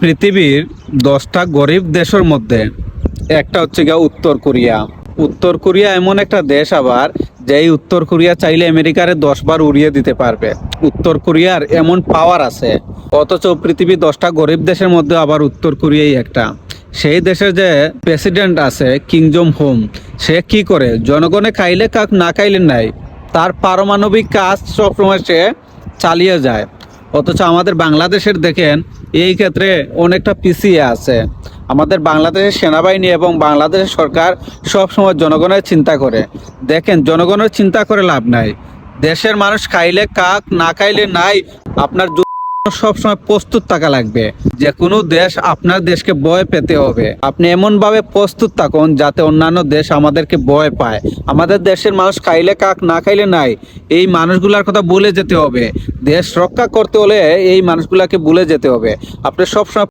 পৃথিবীর 10টা গরিব দেশের মধ্যে একটা হচ্ছে গিয়া উত্তর কোরিয়া। উত্তর কোরিয়া এমন একটা দেশ আবার যেই উত্তর কোরিয়া চাইলে আমেরিকারে 10 বার উড়িয়ে দিতে পারবে। উত্তর কোরিয়ার এমন পাওয়ার আছে, অথচ পৃথিবীর 10টা গরিব দেশের মধ্যে আবার উত্তর কোরিয়াই একটা। সেই দেশের যে প্রেসিডেন্ট আছে কিং জং হোম, সে কি করে জনগণে খাইলে কাক না খাইলে নাই, তার পারমাণবিক কাজ সবসময় সে চালিয়ে যায়। অথচ আমাদের বাংলাদেশের দেখেন এই ক্ষেত্রে অনেকটা পিছিয়ে আছে। আমাদের বাংলাদেশের সেনাবাহিনী এবং বাংলাদেশের সরকার সব সময় জনগণের চিন্তা করে। দেখেন জনগণের চিন্তা করে লাভ নাই, দেশের মানুষ খাইলে কাক না খাইলে নাই। আপনার সবসময় প্রস্তুত থাকা লাগবে। যে কোনো দেশ আপনার দেশকে ভয় পেতে হবে। আপনি এমন ভাবে প্রস্তুত থাকুন যাতে অন্যান্য দেশ আমাদেরকে ভয় পায়। আমাদের দেশের মানুষ খাইলে কাক না খাইলে নাই, এই মানুষগুলার কথা ভুলে যেতে হবে। দেশ রক্ষা করতে হলে এই মানুষগুলাকে ভুলে যেতে হবে। আপনি সবসময়